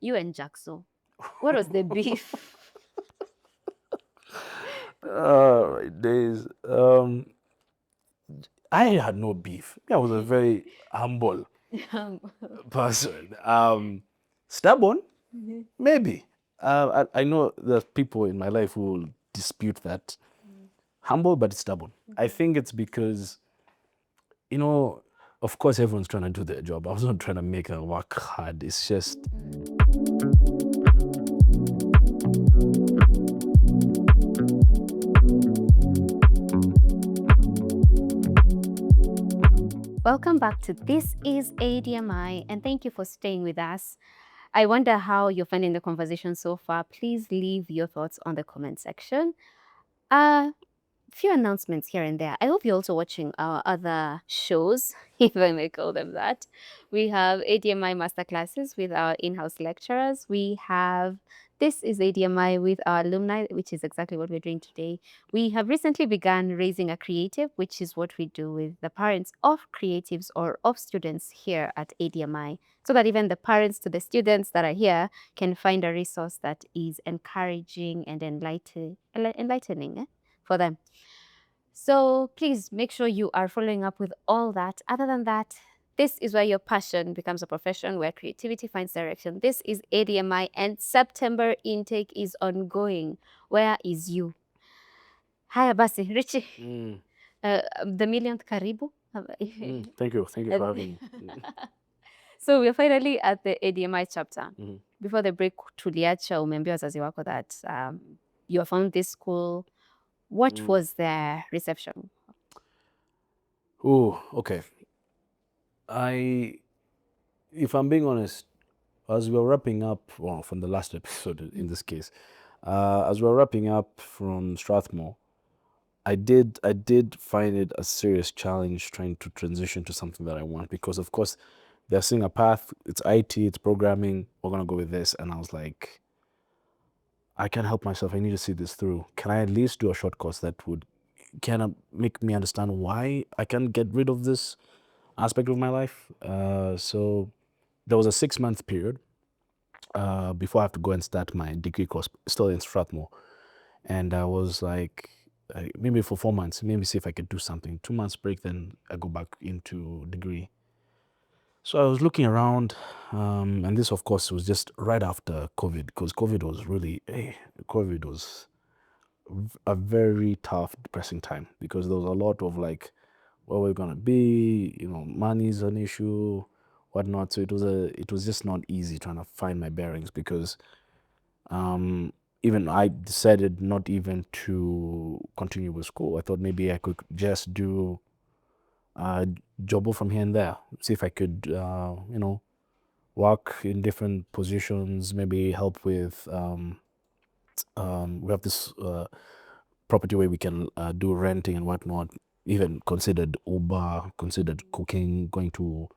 You and Jackson. What was the beef? Days. I had no beef. I was a very humble Um, person. Stubborn, maybe. I know there's people in my life who will dispute that. Humble but stubborn. I think it's because, you know, of course everyone's trying to do their job. I was not trying to make her work hard. It's just Welcome back to This is ADMI, and thank you for staying with us. I wonder how you're finding the conversation so far. Please leave your thoughts on the comment section. Few announcements here and there. I hope you're also watching our other shows, if I may call them that. We have ADMI masterclasses with our in-house lecturers. We have This is ADMI with our alumni, which is exactly what we're doing today. We have recently begun Raising a Creative, which is what we do with the parents of creatives or of students here at ADMI, so that even the parents to the students that are here can find a resource that is encouraging and enlightening for them. So please make sure you are following up with all that. Other than that, this is where your passion becomes a profession, where creativity finds direction. This is ADMI, and September intake is ongoing. Where is you? Haya basi, Richie, the millionth karibu. thank you. Thank you for having me. So we're finally at the ADMI chapter. Before the break, tuliacha umeambia wazazi wako that you found this school. What was their reception? Oh, okay. If I'm being honest, as we're wrapping up, well, from the last episode in this case, as we're wrapping up from Strathmore, I did find it a serious challenge trying to transition to something that I want, because of course they're seeing a path. It's IT, it's programming. We're gonna go with this, and I was like, I can't help myself. I need to see this through. Can I at least do a short course that would kind of make me understand why I can get rid of this aspect of my life? So there was a 6-month period before I have to go and start my degree course, still in Strathmore. And I was like, maybe for 4 months, maybe see if I could do something. 2 months break, then I go back into degree. So I was looking around, and this, of course, was just right after COVID, because COVID was really, COVID was a very tough, depressing time, because there was a lot of like, where we're gonna be, money's an issue, whatnot. So it was just not easy trying to find my bearings, because even I decided not even to continue with school. I thought maybe I could just do a job from here and there, see if I could, work in different positions, maybe help with. We have this property where we can do renting and whatnot. Even considered Uber, considered cooking, going to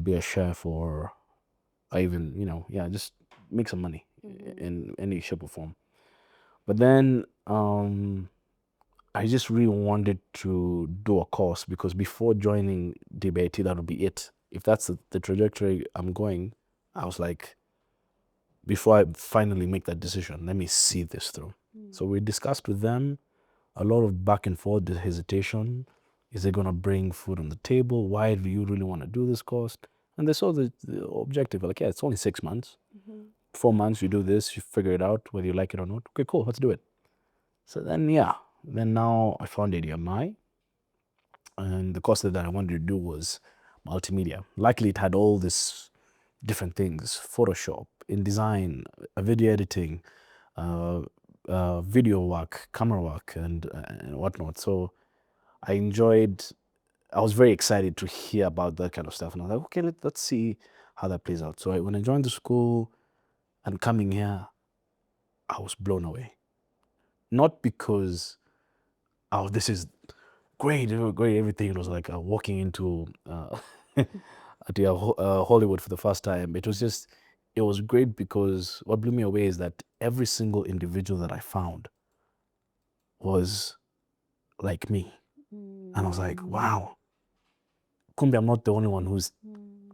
be a chef, or even just make some money in any shape or form. But then I just really wanted to do a course, because before joining DBIT, that would be it. If that's the trajectory I'm going, I was like, before I finally make that decision, let me see this through. So we discussed with them, a lot of back and forth, the hesitation. Is it going to bring food on the table? Why do you really want to do this course? And they saw the objective, like, yeah, it's only 6 months. 4 months, you do this, you figure it out, whether you like it or not. Okay, cool, let's do it. So then, then now I found ADMI, and the course that I wanted to do was multimedia. Luckily, it had all this different things: Photoshop, InDesign, video editing, video work, camera work, and whatnot. So I enjoyed. I was very excited to hear about that kind of stuff, and I was like, okay, let's see how that plays out. So when I joined the school and coming here, I was blown away. Not because, oh, this is great, great, everything. It was like walking into Hollywood for the first time. It was great, because what blew me away is that every single individual that I found was like me. And I was like, wow, Kumbi, I'm not the only one who's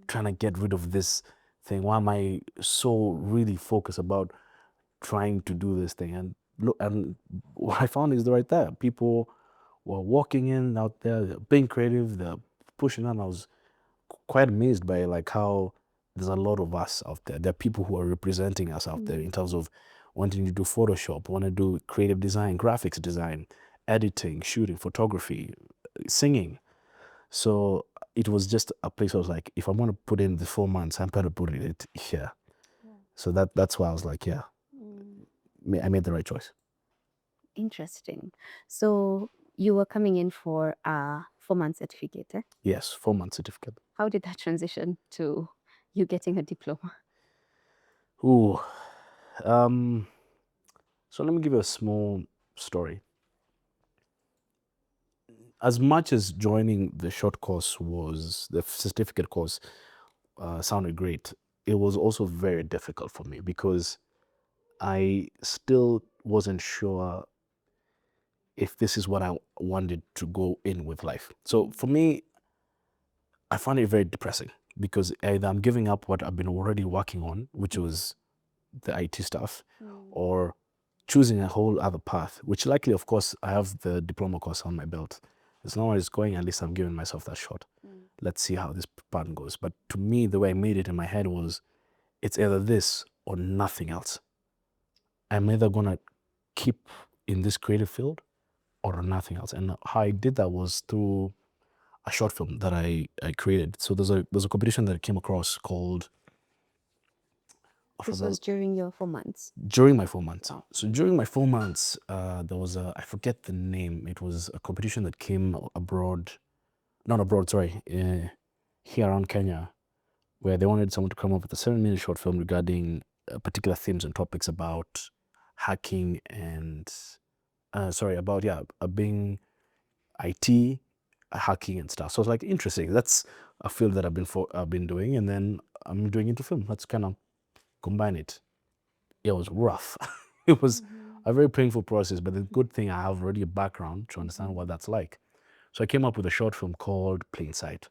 trying to get rid of this thing? Why am I so really focused about trying to do this thing? And look, and what I found is right there. People were walking in out there, they're being creative, they're pushing on. I was quite amazed by like how there's a lot of us out there. There are people who are representing us out there in terms of wanting to do Photoshop, want to do creative design, graphics design, editing, shooting, photography, singing. So it was just a place I was like, if I want to put in the 4 months, I'm going to put it here. So that's why I was like, yeah, I made the right choice. Interesting. So you were coming in for a 4-month certificate. Eh? Yes, 4 month certificate. How did that transition to you getting a diploma? Ooh, um, so let me give you a small story. As much as joining the short course was the certificate course sounded great, it was also very difficult for me because I still wasn't sure if this is what I wanted to go in with life. So for me, I found it very depressing because either I'm giving up what I've been already working on, which was the IT stuff, or choosing a whole other path, which likely, of course, I have the diploma course on my belt. It's not where it's going, at least I'm giving myself that shot. Let's see how this part goes. But to me, the way I made it in my head was it's either this or nothing else. I'm either going to keep in this creative field or nothing else. And how I did that was through a short film that I created. So there's a competition that I came across called This was during your 4 months. during my 4 months. So during my 4 months, there was I forget the name. It was a competition that came abroad, not abroad, sorry, here around Kenya, where they wanted someone to come up with a 7-minute short film regarding particular themes and topics about hacking and, about, being IT, hacking and stuff. So it's like interesting. That's a field that I've been doing, and then I'm doing into film. Let's kind of combine it. It was rough. It was a very painful process, but the good thing I have already a background to understand what that's like. So I came up with a short film called Plain Sight.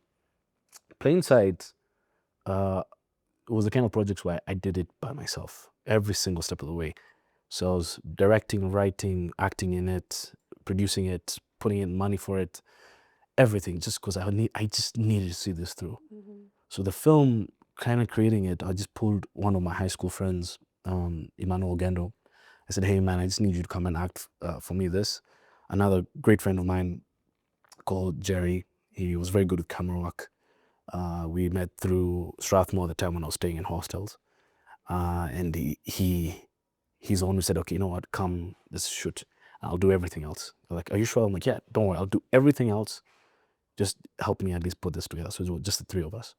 Plain Sight was the kind of projects where I did it by myself every single step of the way. So I was directing, writing, acting in it, producing it, putting in money for it, everything, just because I just needed to see this through. So the film, kind of creating it, I just pulled one of my high school friends, Emmanuel Gendo. I said, hey man, I just need you to come and act for me this. Another great friend of mine called Jerry, he was very good with camera work. We met through Strathmore at the time when I was staying in hostels. And he's the one who said, okay, you know what, come, let's shoot. I'll do everything else. They're like, are you sure? I'm like, yeah, don't worry, I'll do everything else. Just help me at least put this together. So it was just the three of us.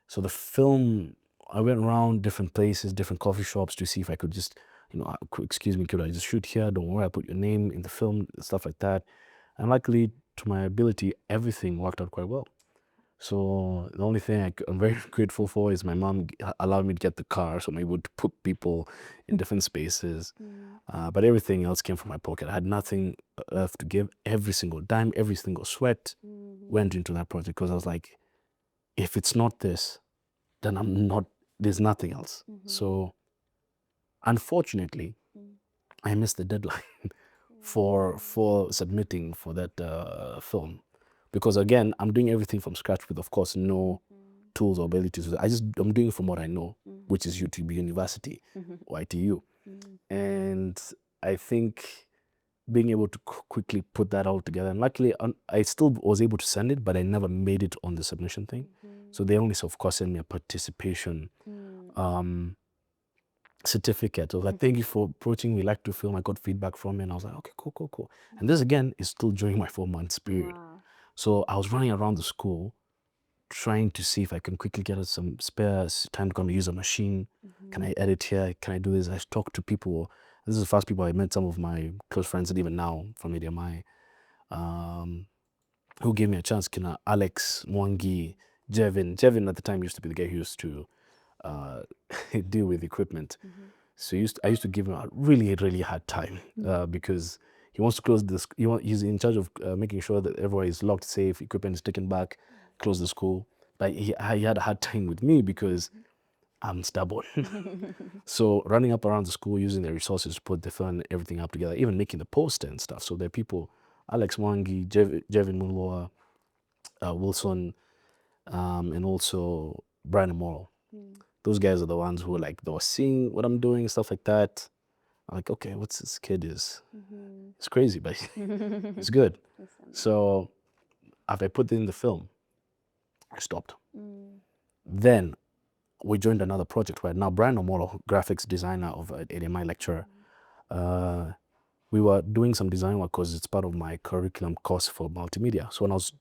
So the film, I went around different places, different coffee shops to see if I could just, excuse me, could I just shoot here? Don't worry, I'll put your name in the film, stuff like that. And luckily, to my ability, everything worked out quite well. So the only thing I'm very grateful for is my mom allowed me to get the car, so I'm able to put people in different spaces. But everything else came from my pocket. I had nothing left to give. Every single dime, every single sweat went into that project because I was like, if it's not this, then I'm not. There's nothing else. So unfortunately, I missed the deadline for submitting for that film. Because again, I'm doing everything from scratch with, of course, no tools or abilities. I'm doing it from what I know, which is UTB University or ITU. And I think being able to quickly put that all together, and luckily I still was able to send it, but I never made it on the submission thing. So they only, of course, sent me a participation certificate. I was like, thank you for approaching. We like to film. I got feedback from you. And I was like, okay, cool. And this again is still during my 4 months period. Wow. So I was running around the school trying to see if I can quickly get some spare time to come use a machine. Can I edit here? Can I do this? I talked to people. This is the first people I met, some of my close friends, and even now from ADMI, who gave me a chance. Alex, Mwangi, Jevin. Jevin at the time used to be the guy who used to deal with equipment. So I used to give him a really, really hard time because he wants to close this. He's in charge of making sure that everyone is locked safe, equipment is taken back, close the school. But he had a hard time with me because I'm stubborn. So running up around the school, using the resources to put the film and everything up together, even making the poster and stuff. So there are people, Alex Wangi, Jevin Mulloa, Wilson, and also Brian Morrow. Those guys are the ones who they were seeing what I'm doing, stuff like that. I'm like, okay, what's this kid is? It's crazy, but it's good. So after I put it in the film, I stopped. Then we joined another project where now Brian Omolo, graphics designer of ADMI lecturer, we were doing some design work because it's part of my curriculum course for multimedia. So when I was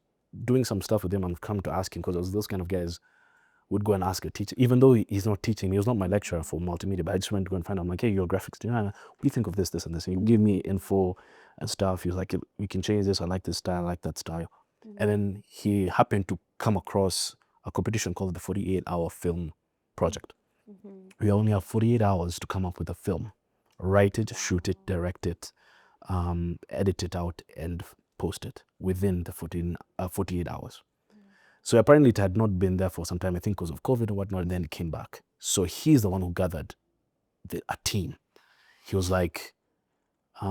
doing some stuff with him, I've come to ask him because I was those kind of guys would go and ask a teacher, even though he's not teaching me, he was not my lecturer for multimedia, but I just went to go and find out, I'm like, hey, you're a graphics designer, what do you think of this, this, and this? And he give me info and stuff. He was like, we can change this, I like this style, I like that style. And then he happened to come across a competition called the 48-hour film project. We only have 48 hours to come up with a film, write it, shoot it, direct it, edit it out, and post it within the 48 hours. So apparently it had not been there for some time, I think because of COVID or whatnot, and then it came back. So he's the one who gathered a team. He was like, we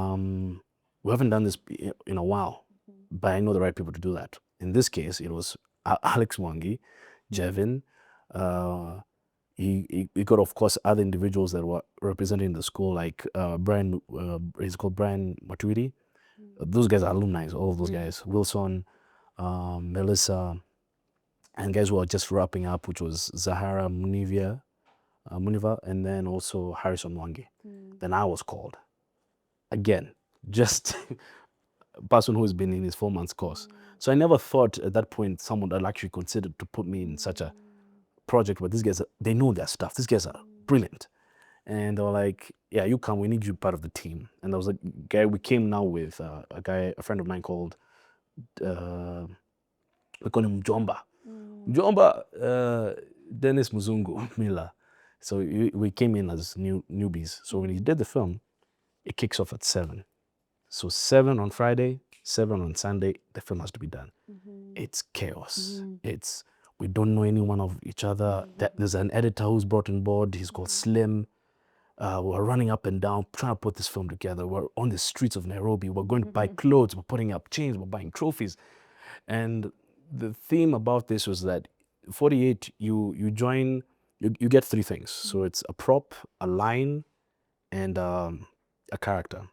haven't done this in a while, but I know the right people to do that. In this case, it was Alex Wangi, Jevin. He got, of course, other individuals that were representing the school, like Brian, he's called Brian Matuidi. Those guys are alumni, all of those guys. Wilson, Melissa, and guys who are just wrapping up, which was Zahara Muniva, and then also Harrison Wangi. Then I was called. Again, just a person who's been in his 4 months course. So I never thought at that point someone had actually considered to put me in such a project where these guys, they know their stuff. These guys are brilliant. And they were like, yeah, you come, we need you part of the team. And there was a guy, we came now with a friend of mine called, we call him Jomba. Jomba, Dennis Muzungu Miller. So we came in as newbies. So when he did the film, it kicks off at 7. So 7 on Friday, 7 on Sunday, the film has to be done. It's chaos. We don't know any one of each other. There's an editor who's brought on board. He's called Slim. We're running up and down, trying to put this film together. We're on the streets of Nairobi. We're going to buy clothes. We're putting up chains. We're buying trophies. And the theme about this was that 48, you join, you get 3 things. So it's a prop, a line, and a character.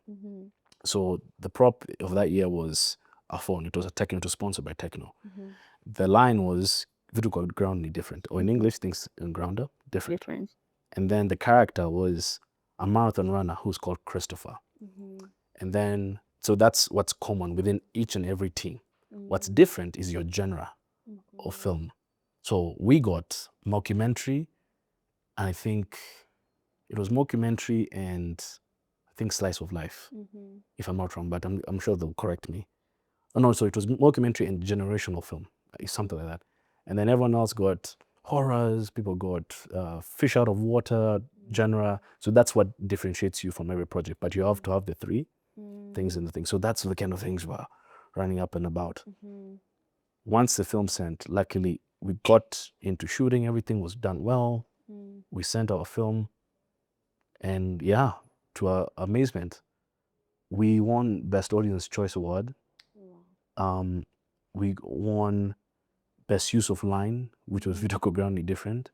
So the prop of that year was a phone. It was a Techno, it was sponsored by Techno. The line was Vitu called Groundly Different, or in English, things in Grounder, different. And then the character was a marathon runner who's called Christopher. And then, so that's what's common within each and every team. What's different is your genre of film. So we got mockumentary, and I think it was mockumentary and I think slice of life, if I'm not wrong, but I'm sure they'll correct me. Oh no, so it was mockumentary and generational film, something like that. And then everyone else got horrors, people got fish out of water genre. So that's what differentiates you from every project. But you have to have the 3 things in the thing. So that's the kind of things we're running up and about. Once the film sent, luckily we got into shooting, everything was done well. We sent our film, and yeah, to our amazement, we won Best Audience Choice Award. We won Best Use of Line, which was Vitoko Groundly Different.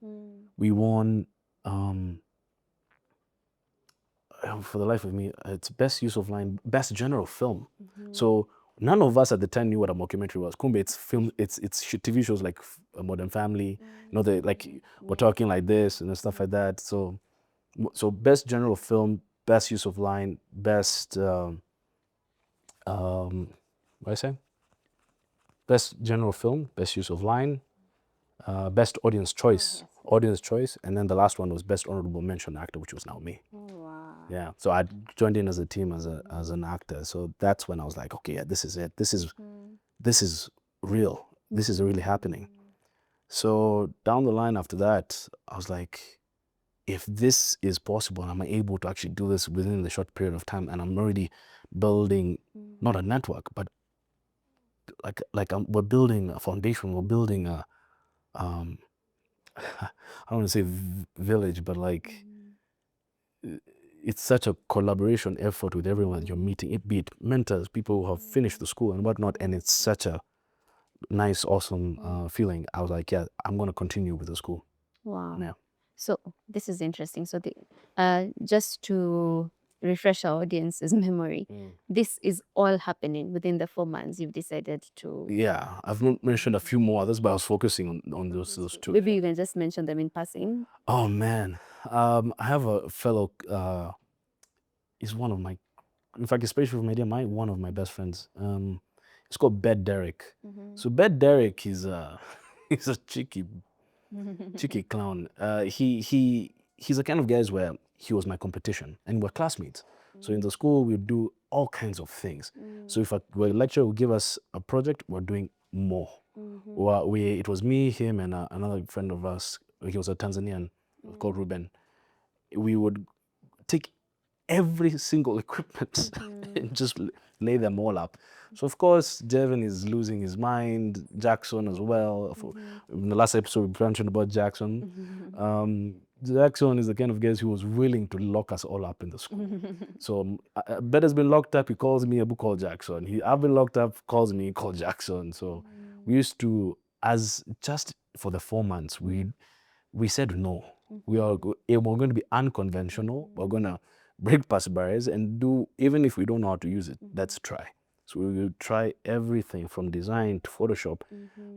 We won, for the life of me, it's Best Use of Line, Best General Film. So none of us at the time knew what a mockumentary was. Kumbe, it's film, it's TV shows like Modern Family, we're talking like this and stuff like that. So Best General Film, Best Use of Line, Best, what I say? Best General Film, Best Use of Line, Best Audience Choice, and then the last one was Best Honorable Mention Actor, which was now me. Yeah, so I joined in as a team as an actor. So that's when I was like, okay, yeah, this is it. This is real. This is really happening. So down the line after that, I was like, if this is possible and I'm able to actually do this within the short period of time, and I'm already building not a network, but we're building a foundation, we're building I don't want to say village, but like it's such a collaboration effort with everyone you're meeting, it be it mentors, people who have finished the school and whatnot, and it's such a nice, awesome feeling. I was like, yeah, I'm going to continue with the school. Wow. Yeah. So this is interesting. So just to refresh our audience's memory, this is all happening within the 4 months you've decided to. Yeah, I've mentioned a few more others, but I was focusing on those two. Maybe you can just mention them in passing. Oh man, I have a fellow. He's one of my, in fact, especially from ADMI, one of my best friends. It's called Bed Derek. So Bed Derek is he's a cheeky clown. He's the kind of guys where he was my competition, and we're classmates. So in the school we do all kinds of things. So if a lecturer will give us a project, we're doing more. Well, it was me, him, and another friend of us. He was a Tanzanian called Ruben. We would take every single equipment and just lay them all up. So of course, Devin is losing his mind. Jackson as well. In the last episode, we mentioned about Jackson. Jackson is the kind of guy who was willing to lock us all up in the school. So Bet has been locked up. He calls me, Abu call Jackson. I've been locked up, calls me, call Jackson. So we used to, as just for the 4 months, we said no. We're going to be unconventional. We're going to break past barriers and do, even if we don't know how to use it, let's try. So we will try everything from design to Photoshop,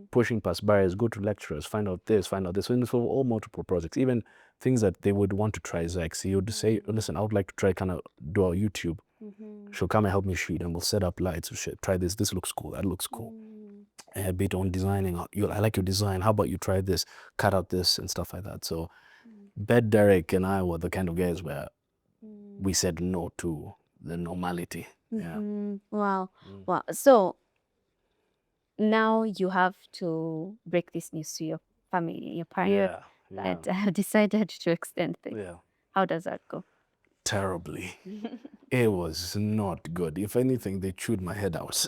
pushing past barriers, go to lecturers, find out this. And for all multiple projects, even things that they would want to try. Is like, so you would say, listen, I would like to try kind of do our YouTube. She'll come and help me shoot, and we'll set up lights. Try this. This looks cool. That looks cool. A bit on designing. I like your design. How about you try this? Cut out this and stuff like that. So, Bed Derek and I were the kind of guys where we said no to the normality. Yeah. Wow. Wow. So now you have to break this news to your family, your parents, that have decided to extend things. Yeah. How does that go? Terribly. It was not good. If anything, they chewed my head out.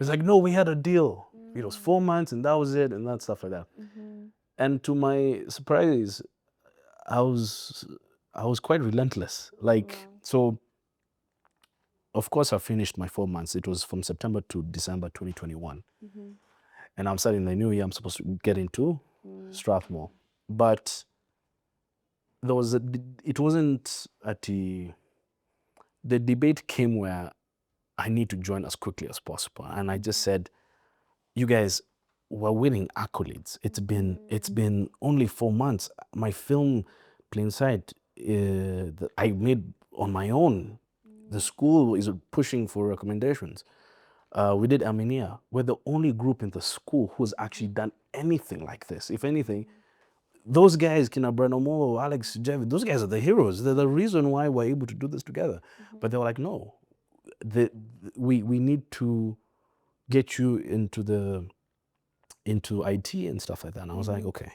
It's like, no, we had a deal. It was 4 months and that was it, and that stuff like that. And to my surprise, I was quite relentless. Like, so of course I finished my 4 months. It was from September to December 2021. And I'm starting the new year. I'm supposed to get into Strathmore. But it wasn't at the debate came where I need to join as quickly as possible. And I just said, you guys, we're winning accolades. It's been only 4 months. My film, Plain Sight, that I made on my own. The school is pushing for recommendations. We did Armenia. We're the only group in the school who's actually done anything like this. If anything, those guys, Kina Branomo, Alex, Jeff, those guys are the heroes. They're the reason why we're able to do this together. But they were like, no, we need to get you into IT and stuff like that. And I was like, okay,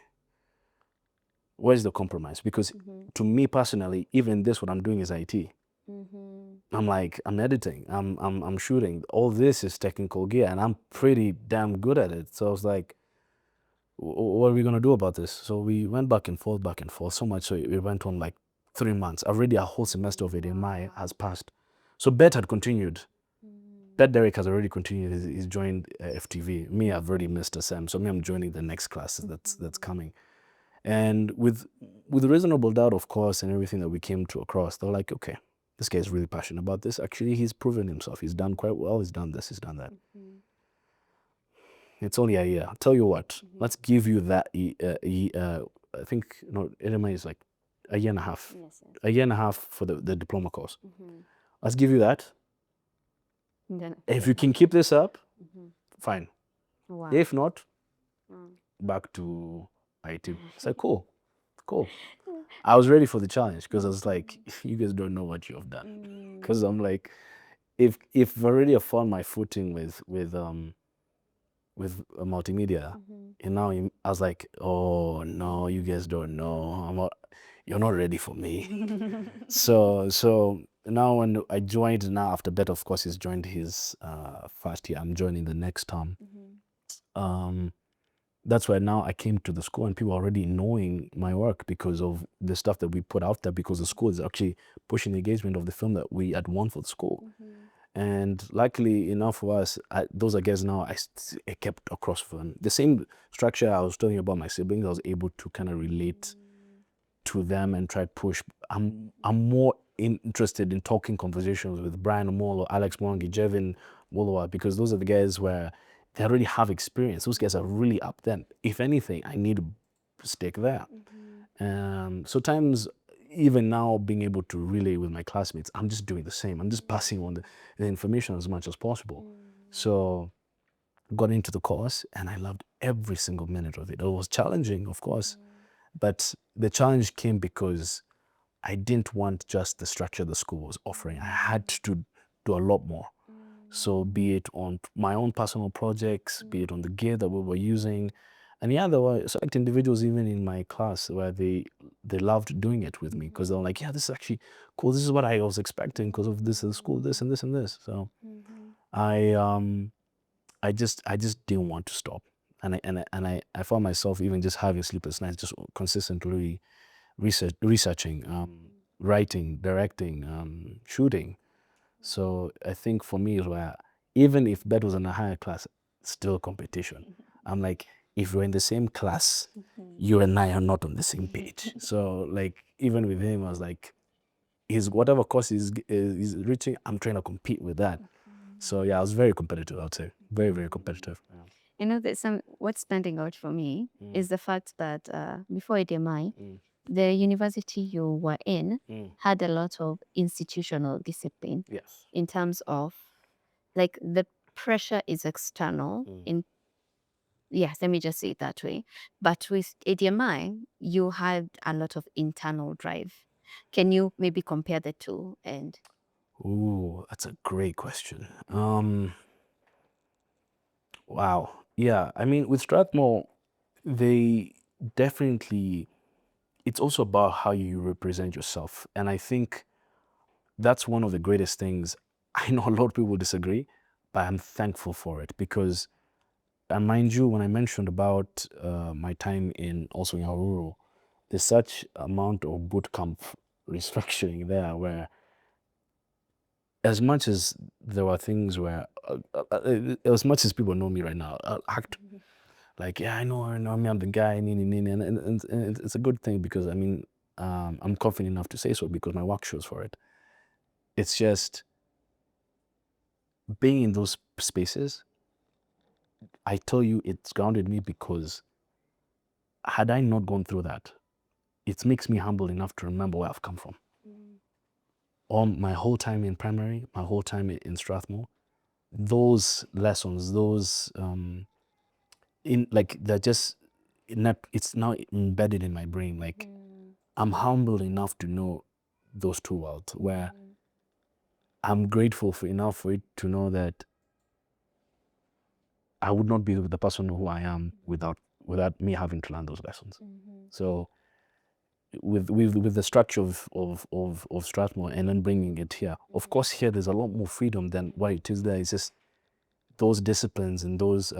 where's the compromise? Because to me personally, even this, what I'm doing is IT. I'm like, I'm editing, I'm shooting. All this is technical gear, and I'm pretty damn good at it. So I was like, what are we gonna do about this? So we went back and forth, so much so it went on like 3 months. Already a whole semester of ADMI has passed. So Bet had continued. Bet Derek has already continued. He's joined FTV. Me, I've already missed a sem. So me, I'm joining the next class that's coming. And with reasonable doubt, of course, and everything that we came to across, they're like, okay, this guy's really passionate about this. Actually, he's proven himself. He's done quite well. He's done this. He's done that. It's only a year. I'll tell you what. Let's give you that. I think ADMI is like a year and a half. Yes. A year and a half for the diploma course. Let's give you that. If you can keep this up, fine. Wow. If not, back to IT. It's like, cool. I was ready for the challenge because I was like, you guys don't know what you have done. Because I'm like, if I've already found my footing with multimedia, and now I was like, oh no, you guys don't know. You're not ready for me. So now when I joined, now after Bet, of course, he's joined his first year. I'm joining the next term. that's why now I came to the school and people are already knowing my work because of the stuff that we put out there, because the school is actually pushing the engagement of the film that we had won for the school. And luckily enough for us, those are guys now I kept across fun. The same structure I was telling you about my siblings, I was able to kind of relate to them and try to push. I'm more interested in talking conversations with Brian Omolo, Alex Mwangi, Jevin Wolowa, because those are the guys where they already have experience. Those guys are really up there. If anything, I need to stick there. So times, even now, being able to relay with my classmates, I'm just doing the same. I'm just passing on the information as much as possible. So got into the course and I loved every single minute of it. It was challenging, of course, but the challenge came because I didn't want just the structure the school was offering. I had to do a lot more. So be it on my own personal projects, be it on the gear that we were using. And yeah, there were select individuals even in my class where they loved doing it with me because they were like, yeah, this is actually cool. This is what I was expecting because of this in school, this and this and this. So I just didn't want to stop. And I found myself even just having sleepless nights, just consistently researching, writing, directing, shooting. So I think for me is where even if Bed was in a higher class, still competition. I'm like, if we're in the same class, you and I are not on the same page. So like even with him, I was like, his whatever course is reaching, I'm trying to compete with that. So yeah, I was very competitive, I would say. Very, very competitive. Yeah. You know, that what's standing out for me is the fact that before ADMI, the university you were in had a lot of institutional discipline. Yes. In terms of, like, the pressure is external. Yes, let me just say it that way. But with ADMI, you had a lot of internal drive. Can you maybe compare the two? And Ooh, that's a great question. Wow. Yeah. I mean, with Strathmore, they definitely, it's also about how you represent yourself. And I think that's one of the greatest things. I know a lot of people disagree, but I'm thankful for it because, and mind you, when I mentioned about my time in also in Haruru, there's such amount of boot camp restructuring there where as much as there were things where, as much as people know me right now, I'll act like, yeah, I know me, I'm the guy, and it's a good thing because I mean, I'm confident enough to say so because my work shows for it. It's just being in those spaces, I tell you, it's grounded me because had I not gone through that, it makes me humble enough to remember where I've come from. All my whole time in primary, my whole time in Strathmore, those lessons, those in like they're just it's now embedded in my brain. Like I'm humble enough to know those two worlds where I'm grateful for enough for it to know that I would not be the person who I am without me having to learn those lessons. So with the structure of Strathmore and then bringing it here, of course here there's a lot more freedom than what it is there. It's just those disciplines and those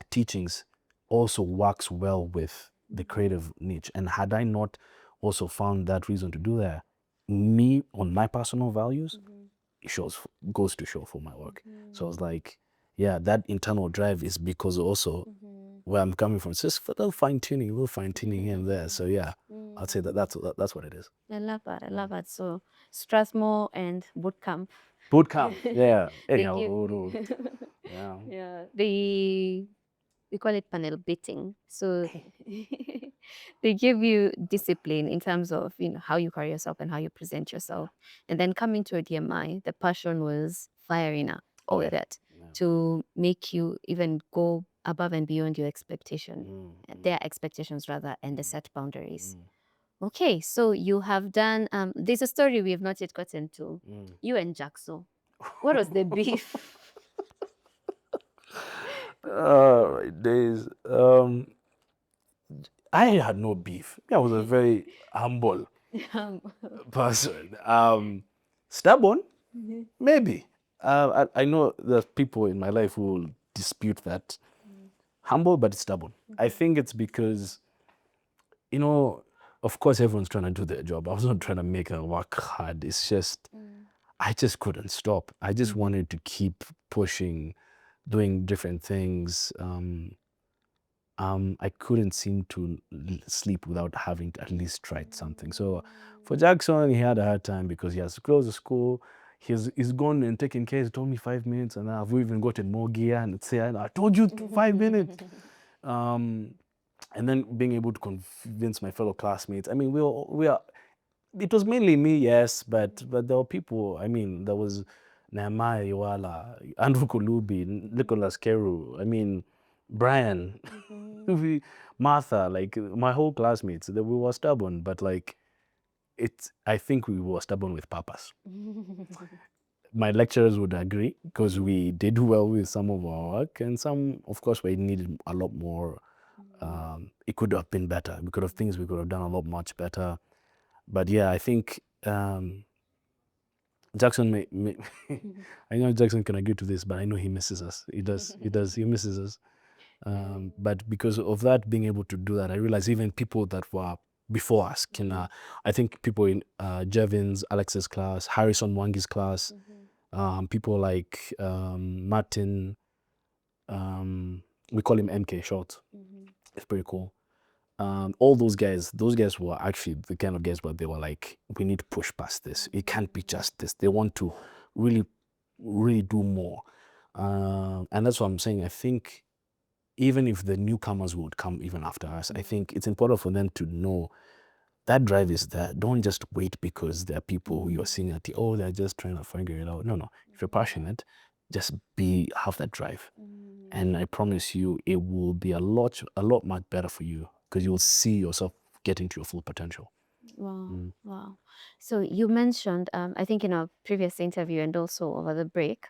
teachings also works well with the creative niche. And had I not also found that reason to do that, me on my personal values, it goes to show for my work. So I was like, yeah, that internal drive is because also where I'm coming from. It's just a little fine tuning here and there. So yeah, I'd say that's what it is. I love that. I love that. So Strathmore and bootcamp. Boot camp. Yeah. They Anyhow, give, yeah. yeah, we call it panel beating. So they give you discipline in terms of, how you carry yourself and how you present yourself. And then coming to a DMI, the passion was firing up Oh with yeah. it to make you even go above and beyond your their expectations rather, and the set boundaries. Okay, so you have done, there's a story we have not yet gotten to. You and Jackso. What was the beef? Days. I had no beef. I was a very humble person. Stubborn, maybe. I know there's people in my life who will dispute that. humble but stubborn. I think it's because, you know, of course everyone's trying to do their job. I was not trying to make her work hard. It's just I just couldn't stop. I just wanted to keep pushing, doing different things. I couldn't seem to sleep without having to at least try something. So for Jackson, he had a hard time because he has to close the school. He's gone and taken care. He told me 5 minutes, and I've even gotten more gear and say, I told you 5 minutes. And then being able to convince my fellow classmates. I mean, we are. It was mainly me, yes, but there were people. I mean, there was Nehemiah Iwala, Andrew Kulubi, Nicholas Keru. I mean, Brian, Martha, like my whole classmates. We were stubborn, but like I think we were stubborn with purpose. My lecturers would agree because we did well with some of our work, and some, of course, we needed a lot more. It could have been better. We could have done a lot much better. But yeah, I think Jackson may I know Jackson can agree to this, but I know he misses us. He does. He misses us. But because of that, being able to do that, I realized even people that were before us can. I think people in Jevins, Alex's class, Harrison Wangi's class, people like Martin. We call him MK short. It's pretty cool. All those guys were actually the kind of guys where they were like, we need to push past this. It can't be just this. They want to really, really do more. And that's what I'm saying. I think even if the newcomers would come even after us, I think it's important for them to know that drive is there. Don't just wait because there are people who you're seeing at they're just trying to figure it out. No. If you're passionate, just have that drive. And I promise you, it will be a lot much better for you because you'll see yourself getting to your full potential. Wow. So you mentioned, I think in a previous interview and also over the break,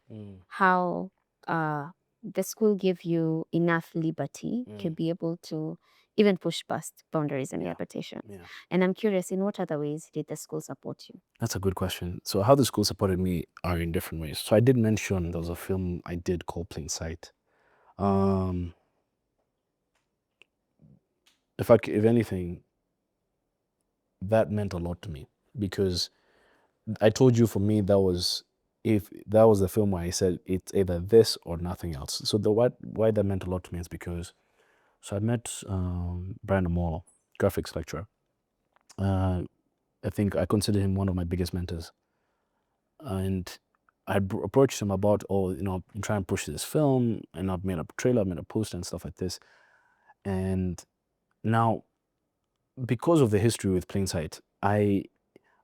how the school gave you enough liberty to be able to even push past boundaries and reputation. And I'm curious, in what other ways did the school support you? That's a good question. So how the school supported me are in different ways. So I did mention there was a film I did called Plain Sight. If anything, that meant a lot to me because I told you for me if that was the film where I said it's either this or nothing else. So why that meant a lot to me is because I met Brian Amolo, graphics lecturer. I think I consider him one of my biggest mentors, and I approached him about try and push this film, and I've made a trailer, I've made a poster and stuff like this, and now because of the history with Plain Sight, I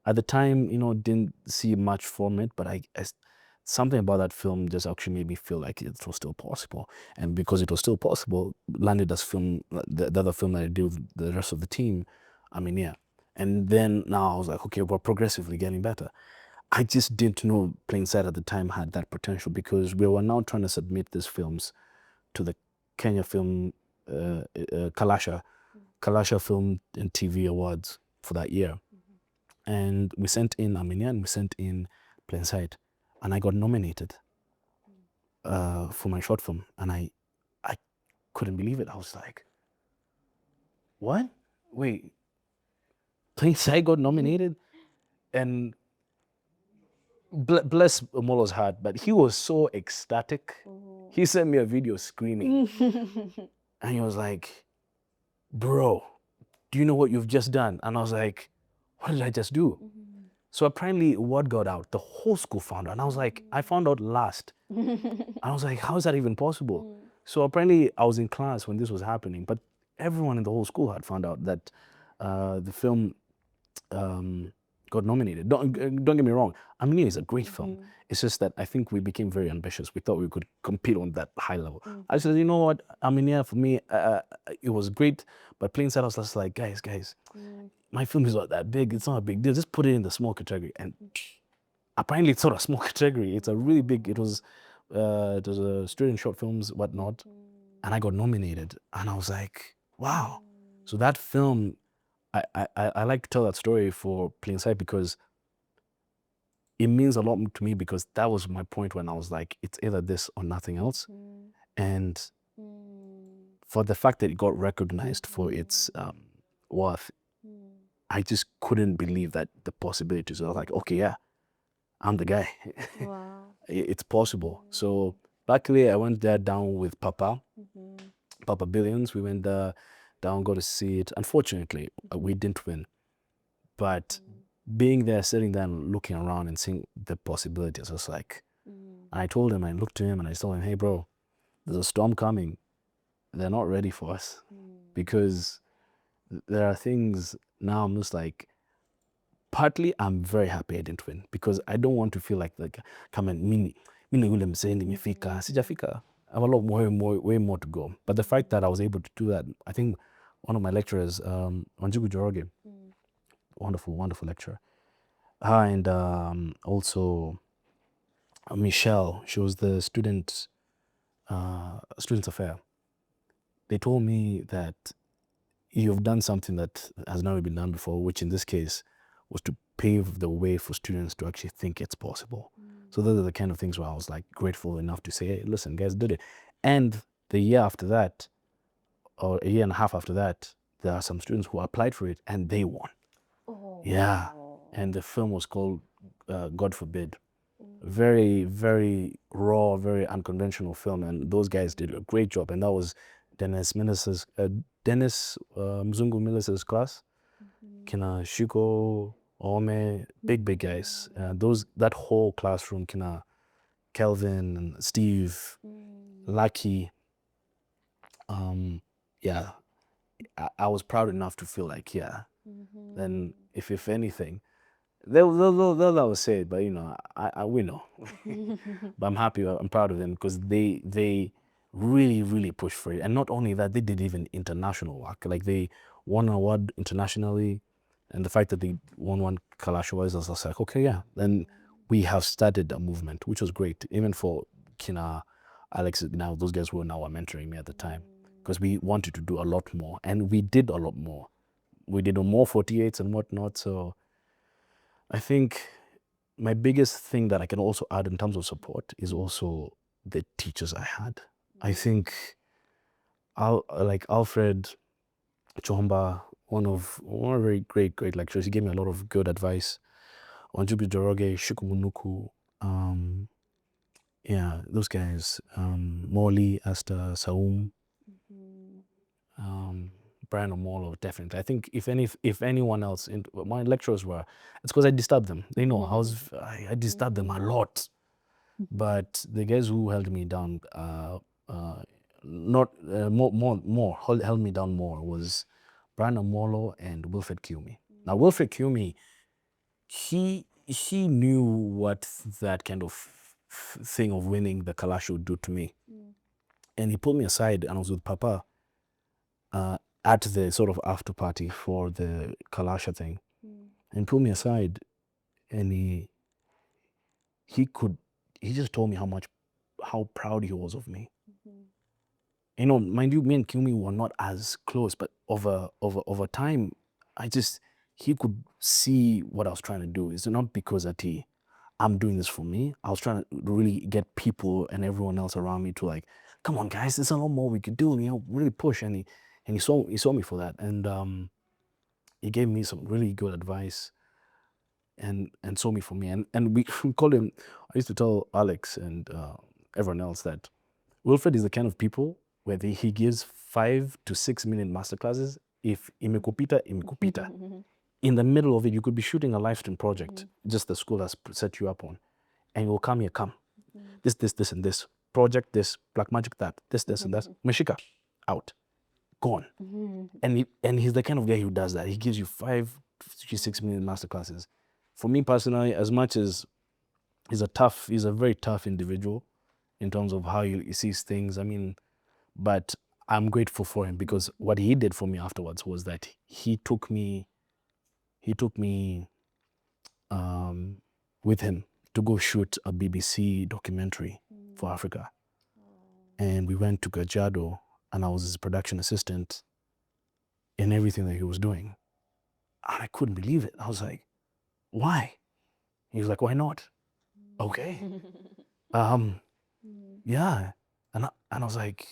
at the time, didn't see much from it, but something about that film just actually made me feel like it was still possible. And because it was still possible, landed as film, the other film that I did with the rest of the team, yeah. And then now I was like, okay, we're progressively getting better. I just didn't know Plain Sight at the time had that potential because we were now trying to submit these films to the Kenya Film, Kalasha Film and TV Awards for that year. And we sent in Armenia and we sent in Plain Sight, and I got nominated for my short film, and I couldn't believe it. I was like, what? Wait, Plain Sight got nominated? And bless Molo's heart, but he was so ecstatic. He sent me a video screaming, and he was like, bro, do you know what you've just done? And I was like, what did I just do? So apparently word got out. The whole school found out. And I was like, I found out last. And I was like, how is that even possible? So apparently I was in class when this was happening, but everyone in the whole school had found out that the film got nominated. Don't get me wrong. Armenia is a great film. It's just that I think we became very ambitious. We thought we could compete on that high level. I said, you know what, Armenia for me, it was great, but Plain Sight I was just like, guys, my film is not that big. It's not a big deal. Just put it in the small category. And apparently it's not a small category. It's a really big. It was a student short films, whatnot, and I got nominated. And I was like, wow. So that film, I like to tell that story for Plain Sight because it means a lot to me because that was my point when I was like, it's either this or nothing else. And for the fact that it got recognized for its worth, I just couldn't believe that the possibilities. I was like, okay, yeah, I'm the guy. Wow. It's possible. So luckily, I went there down with Papa Billions. We went there down, got to see it. Unfortunately, we didn't win. But being there, sitting there and looking around and seeing the possibilities, I was like, and I told him, I looked to him and I told him, hey, bro, there's a storm coming. They're not ready for us because there are things now. I'm just like, partly I'm very happy I didn't win because I don't want to feel like come and mini yule msee nimefika sijafika. I have a lot more way more to go. But the fact that I was able to do that, I think one of my lecturers, Wanjiku Joroge, wonderful lecturer, her and also Michelle, she was the students affair. They told me that you've done something that has never been done before, which in this case was to pave the way for students to actually think it's possible. So those are the kind of things where I was like grateful enough to say, hey, listen, guys did it. And the year after that, or a year and a half after that, there are some students who applied for it and they won. Oh. Yeah. And the film was called God Forbid. Very, very raw, very unconventional film. And those guys did a great job. And that was Dennis Mzungu Miller's class. Kina Shiko, Ome, big guys. That whole classroom, Kina Kelvin and Steve, Lucky. Yeah, I was proud enough to feel like, yeah. Then if anything, they'll say it, but you know, we know. But I'm happy, I'm proud of them because they really pushed for it. And not only that, they did even international work. Like they won an award internationally, and the fact that they won one Kalash Awards, I was like, okay, yeah. Then we have started a movement, which was great, even for Kina, Alex, now those guys who now are mentoring me at the time, because we wanted to do a lot more, and we did a lot more. We did more 48s and whatnot. So I think my biggest thing that I can also add in terms of support is also the teachers I had. I think like Alfred Chomba, one of very great lecturers. He gave me a lot of good advice. Onjubi Joroge, Shukumunuku, yeah, those guys. Morley, Asta, Saum, Brian Omolo, definitely. I think if anyone else, my lecturers were, it's because I disturbed them. They know I disturbed them a lot. But the guys who held me down, not more held me down more was Brian Omolo and Wilfred Kiumi. Now Wilfred Kiumi, he knew what that kind of thing of winning the Kalash would do to me, and he pulled me aside, and I was with Papa at the sort of after party for the Kalasha thing, and pulled me aside, and he just told me how proud he was of me. You know, mind you, me and Kiumi were not as close, but over time, he could see what I was trying to do. It's not because I'm doing this for me. I was trying to really get people and everyone else around me to like, come on, guys, there's a lot more we could do. You know, really push. And he saw me for that, and he gave me some really good advice, and saw me for me. And we called him. I used to tell Alex and everyone else that Wilfred is the kind of people where he gives 5 to 6 minute masterclasses. If imekupita, imekupita. In the middle of it, you could be shooting a live stream project, just the school has set you up on, and you'll come here, this, and this, project this, black magic that, this, and that, Meshika, out, gone. And he's the kind of guy who does that. He gives you 5 to 6 minute masterclasses. For me personally, as much as he's a very tough individual in terms of how he sees things. I mean, but I'm grateful for him because what he did for me afterwards was that he took me with him to go shoot a BBC documentary for Africa. And we went to Gajado, and I was his production assistant in everything that he was doing. And I couldn't believe it. I was like, why? He was like, why not? Okay. Yeah. And I was like,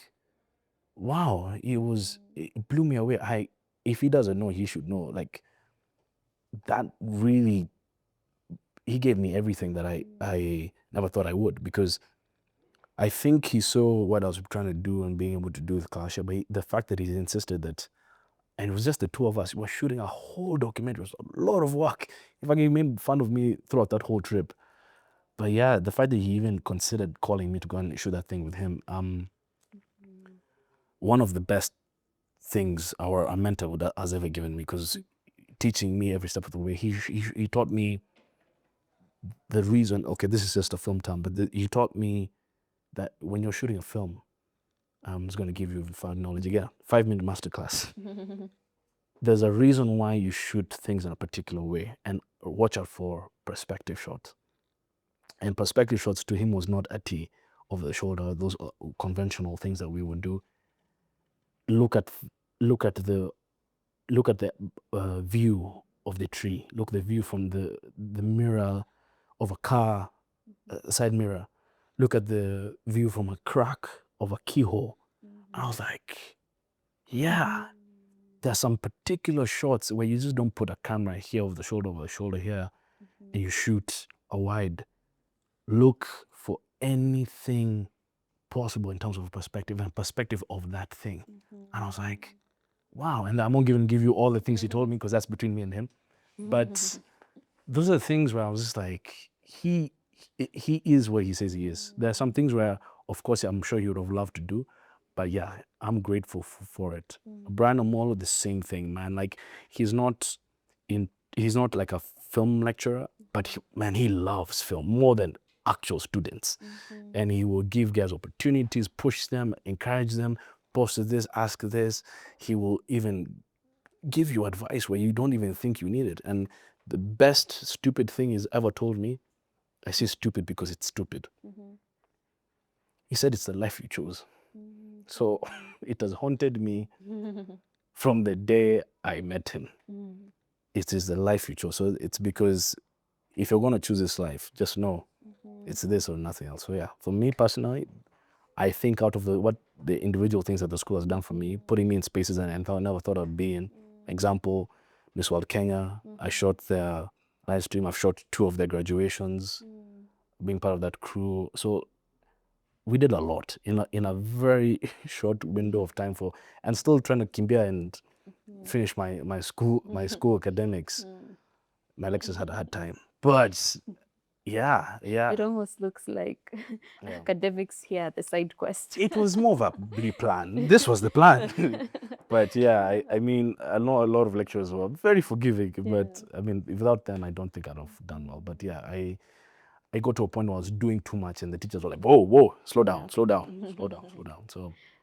wow, it blew me away. If he doesn't know, he should know. Like, that really, he gave me everything that I never thought I would, because I think he saw what I was trying to do and being able to do with Kalasha, but the fact that he insisted that, and it was just the two of us, we were shooting a whole documentary. It was a lot of work. In fact, he made fun of me throughout that whole trip. But yeah, the fact that he even considered calling me to go and shoot that thing with him, one of the best things our mentor has ever given me, because teaching me every step of the way, he taught me the reason. Okay, this is just a film term, but he taught me that when you're shooting a film, I'm just going to give you found knowledge again. 5-minute masterclass. There's a reason why you shoot things in a particular way, and watch out for perspective shots. And perspective shots to him was not a T over the shoulder, those conventional things that we would do. Look at look at the view of the tree. Look the view from the mirror of a car, side mirror. Look at the view from a crack of a keyhole. I was like, yeah, there's some particular shots where you just don't put a camera here over the shoulder here, and you shoot a wide. Look for anything possible in terms of perspective and perspective of that thing. And I was like, wow. And I'm not going to give you all the things he told me, because that's between me and him. But those are the things where I was just like, he is what he says he is. There are some things where, of course, I'm sure he would have loved to do, but yeah, I'm grateful for it. Brian Omolo, the same thing, man. Like, he's not like a film lecturer, but man, he loves film more than actual students. And he will give guys opportunities, push them, encourage them, post this, ask this. He will even give you advice where you don't even think you need it. And the best stupid thing he's ever told me, I say stupid because it's stupid. He said it's the life you chose. So it has haunted me from the day I met him. It is the life you chose. So it's because if you're going to choose this life, just know it's this or nothing else. So yeah, for me personally, I think out of what the individual things that the school has done for me, putting me in spaces that I never thought I'd be in. Example, Miss World Kenya, I shot their live stream. I've shot 2 of their graduations, being part of that crew. So we did a lot in a very short window of time, and still trying to kimbia and finish my school academics. My lectures had a hard time, but yeah. It almost looks like academics here at the side quest. It was more of a pre-plan. This was the plan. But yeah, I mean, I know a lot of lecturers were very forgiving, but I mean, without them, I don't think I'd have done well. But yeah, I got to a point where I was doing too much, and the teachers were like, whoa, slow down. So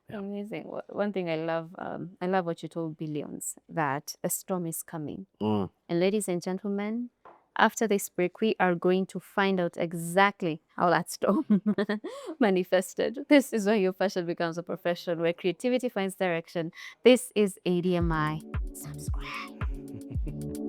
yeah. Amazing. One thing I love what you told Billions, that a storm is coming. And ladies and gentlemen, after this break, we are going to find out exactly how that storm manifested. This is where your passion becomes a profession, where creativity finds direction. This is ADMI. Subscribe.